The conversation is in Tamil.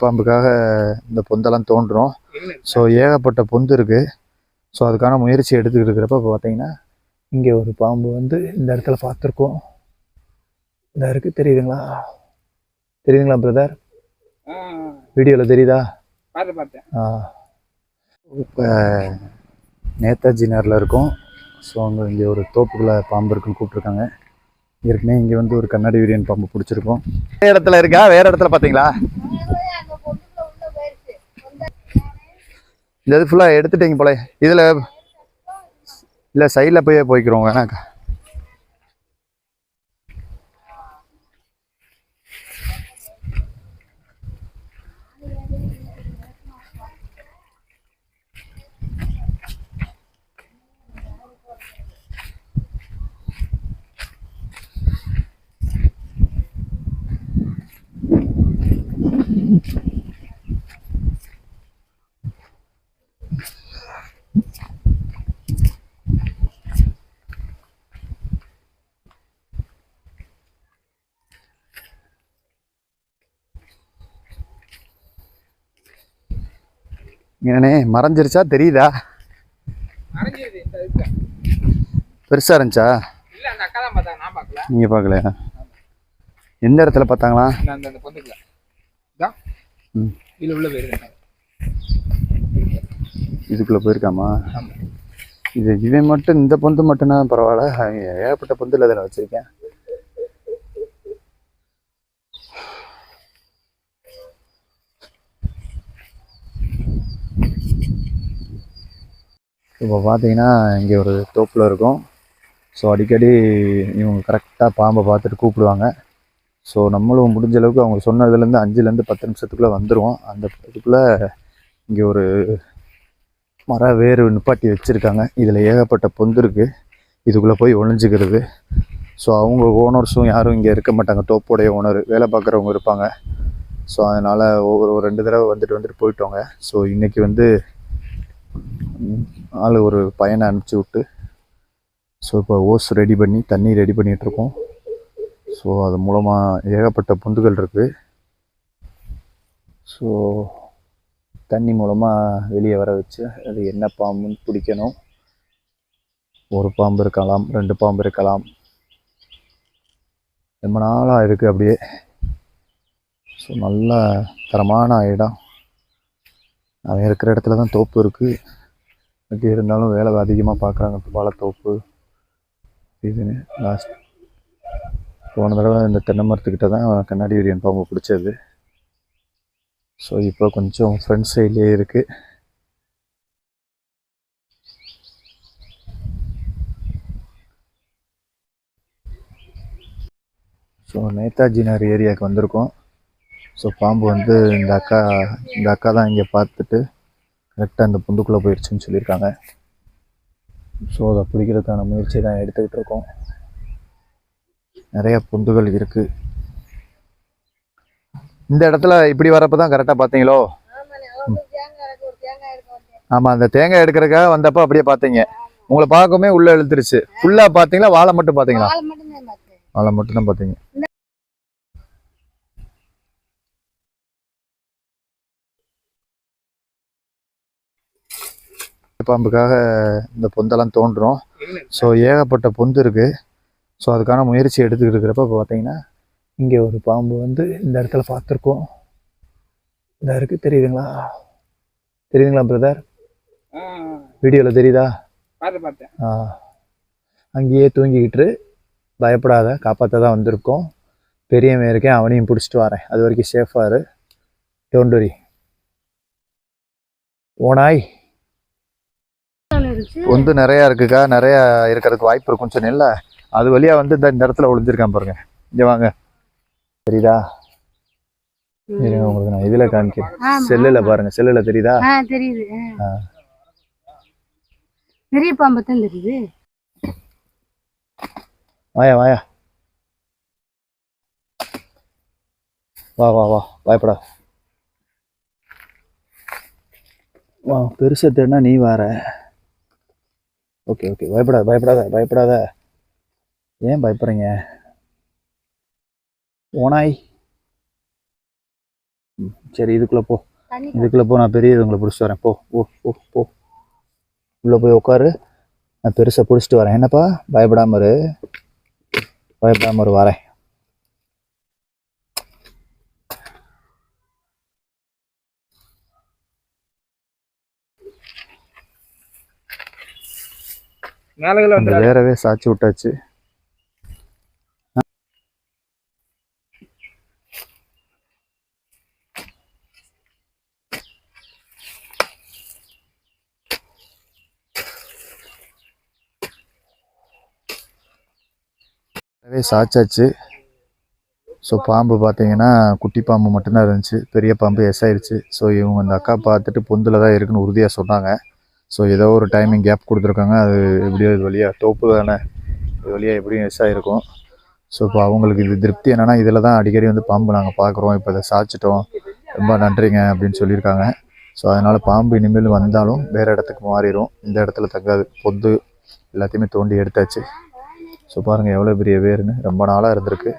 பாம்புக்காக இந்த பொந்தெல்லாம் தோன்றுறோம். ஸோ ஏகப்பட்ட பொந்து இருக்குது. ஸோ அதுக்கான முயற்சி எடுத்துக்கிட்டு இருக்கிறப்ப இப்போ பார்த்தீங்கன்னா இங்கே ஒரு பாம்பு வந்து இந்த இடத்துல பார்த்துருக்கோம். இந்த இருக்குது, தெரியுதுங்களா பிரதர்? வீடியோவில் தெரியுதா? இப்போ நேதாஜி நகரில் இருக்கோம். ஸோ அங்கே இங்கே ஒரு தோப்புக்குள்ளே பாம்பு இருக்குன்னு கூப்பிட்ருக்காங்க. ஏற்கனவே இங்கே வந்து ஒரு கண்ணாடி வீரியன் பாம்பு பிடிச்சிருக்கோம். வேறு இடத்துல இருக்கா? வேறு இடத்துல பார்த்தீங்களா? இந்த இது ஃபுல்லாக எடுத்துட்டீங்க போல. இதில் இல்லை சைடில் போய்க்கிறோம் வேணாக்கா. என்னண்ணே மறைஞ்சிருச்சா தெரியுதா? பெருசா இருந்துச்சா? நீங்க பார்க்கலையா? எந்த இடத்துல பார்த்தாங்களா? இதுக்குள்ள போயிருக்காமா? இவன் மட்டும் இந்த பொந்து மட்டும்னா பரவாயில்ல, ஏகப்பட்ட பொந்துல அதில் வச்சிருக்கேன். இப்போ பார்த்தீங்கன்னா இங்கே ஒரு தோப்பில் இருக்கும். ஸோ அடிக்கடி இவங்க கரெக்டாக பாம்பை பார்த்துட்டு கூப்பிடுவாங்க. ஸோ நம்மளும் முடிஞ்ச அளவுக்கு அவங்க சொன்னதுலேருந்து 5லேருந்து 10 நிமிஷத்துக்குள்ளே வந்துடுவோம். அந்த இதுக்குள்ளே இங்கே ஒரு மர வேறு நிப்பாட்டி வச்சுருக்காங்க. இதில் ஏகப்பட்ட பொந்து இருக்குது. இதுக்குள்ளே போய் ஒளிஞ்சிக்கிறது. ஸோ அவங்க ஓனர்ஸும் யாரும் இங்கே இருக்க மாட்டாங்க. தோப்போடைய ஓனர் வேலை பார்க்குறவங்க இருப்பாங்க. ஸோ அதனால் ஒரு 2 தடவை வந்துட்டு போயிட்டோங்க. ஸோ இன்றைக்கி வந்து ஆள் ஒரு பையனை அனுப்பிச்சி விட்டு ஸோ இப்போ ஓஸ் ரெடி பண்ணி தண்ணி ரெடி பண்ணிகிட்ருக்கோம். ஸோ அது மூலமாக ஏகப்பட்ட பொந்துகள் இருக்குது. ஸோ தண்ணி மூலமாக வெளியே வர வச்சு அது என்ன பாம்புன்னு பிடிக்கணும். ஒரு பாம்பு இருக்கலாம், 2 பாம்பு இருக்கலாம். ரொம்ப நாளாக இருக்குது அப்படியே. ஸோ நல்ல தரமான இடம். அவன் இருக்கிற இடத்துல தான் தோப்பு இருக்குது. அப்படி இருந்தாலும் வேலை அதிகமாக பார்க்குறாங்க. வாழைத்தோப்பு இதுன்னு. லாஸ்ட் போன தடவை இந்த தென்னை மரத்துக்கிட்ட தான் கண்ணாடி வீரியன் பாம்பு பிடிச்சது. ஸோ இப்போ கொஞ்சம் ஃப்ரண்ட் சைட்லேயே இருக்குது. ஸோ நேதாஜி நகர் ஏரியாவுக்கு வந்திருக்கோம். ஸோ பாம்பு வந்து இந்த அக்கா தான் இங்கே பார்த்துட்டு கரெக்டாக அந்த பொந்துக்குள்ளே போயிடுச்சுன்னு சொல்லியிருக்காங்க. ஸோ அதை பிடிக்கிறதுக்கான முயற்சி தான் எடுத்துக்கிட்டு இருக்கோம். நிறைய பொந்துகள் இருக்குது. இந்த இடத்துல இப்படி வரப்போ தான் கரெக்டாக பார்த்தீங்களோ? ஆமாம், அந்த தேங்காய் எடுக்கிறதுக்காக வந்தப்போ அப்படியே பார்த்தீங்க. உங்களை பார்க்கவே உள்ளே இழுத்துருச்சு. ஃபுல்லாக பார்த்தீங்களா? வாழை மட்டும் பார்த்தீங்களா? வாழை மட்டும் தான் பார்த்தீங்க. பாம்புக்காக இந்த பொந்தெல்லாம் தோன்றுறோம். ஸோ ஏகப்பட்ட பொந்து இருக்குது. ஸோ அதுக்கான முயற்சி எடுத்துக்கிட்டு இருக்கிறப்ப இப்போ பார்த்தீங்கன்னா இங்கே ஒரு பாம்பு வந்து இந்த இடத்துல பார்த்துருக்கோம். இந்த இருக்குது, தெரியுதுங்களா பிரதர்? வீடியோவில் தெரியுதா? அங்கேயே தூங்கிக்கிட்டு பயப்படாத, காப்பாற்ற தான் வந்திருக்கோம். பெரியவன் இருக்கேன், அவனையும் பிடிச்சிட்டு வரேன். அது வரைக்கும் சேஃபாக இரு. Don't worry. ஓனாய் பொந்து நிறையா இருக்குக்கா. நிறையா இருக்கிறதுக்கு வாய்ப்பு இருக்கும் சொன்னேன்ல. அது வழியாக வந்து இந்த இடத்துல ஒளிஞ்சிருக்கான் பாருங்க. இங்கே வாங்க, தெரியுதா? உங்களுக்கு நான் இதில் காமிக்கிறேன். செல்லில் பாருங்க. செல்லில் தெரியுதா? தெரியுது. பெரிய பாம்பு தான் தெரியுது. வாயா வா வா வா, பயப்படா. வா, பெருசாக தேடினா நீ வார. ஓகே, பயப்படாத. ஏன் பயப்படுறீங்க? ஓனாய் சரி இதுக்குள்ளே போ, தண்ணி இதுக்குள்ளே போ, நான் பெரிய இதுங்களை பிடிச்சிட்டு வரேன். போ போ போ போ, உள்ளே போய் உட்காரு, நான் பெருசாக பிடிச்சிட்டு வரேன். என்னப்பா பயப்படாம இரு, பயப்படாம இரு, வரேன். அந்த வேறவே சாய்ச்சி விட்டாச்சு. சாய்ச்சாச்சு. ஸோ பாம்பு பார்த்தீங்கன்னா குட்டி பாம்பு மட்டும்தான் இருந்துச்சு, பெரிய பாம்பு எஸ் ஆயிடுச்சு. ஸோ இவங்க அந்த அக்கா பார்த்துட்டு பொந்தில் தான் இருக்குன்னு உறுதியாக சொன்னாங்க. ஸோ ஏதோ ஒரு டைமிங் கேப் கொடுத்துருக்காங்க, அது எப்படியோ இது வழியாக தோப்பு தானே, இது வழியாக எப்படியும் எஸ் ஆகிருக்கும். ஸோ இப்போ அவங்களுக்கு இது திருப்தி என்னென்னா இதில் தான் அடிக்கடி வந்து பாம்பு நாங்கள் பார்க்குறோம், இப்போ இதை சாய்ச்சிட்டோம், ரொம்ப நன்றிங்க அப்படின்னு சொல்லியிருக்காங்க. ஸோ அதனால் பாம்பு இனிமேல் வந்தாலும் வேறு இடத்துக்கு மாறிடும், இந்த இடத்துல தங்காது. பொந்து எல்லாத்தையுமே தோண்டி எடுத்தாச்சு. ஸோ பாருங்கள் எவ்வளோ பெரிய வேர்னு, ரொம்ப நாளாக இருந்திருக்கு.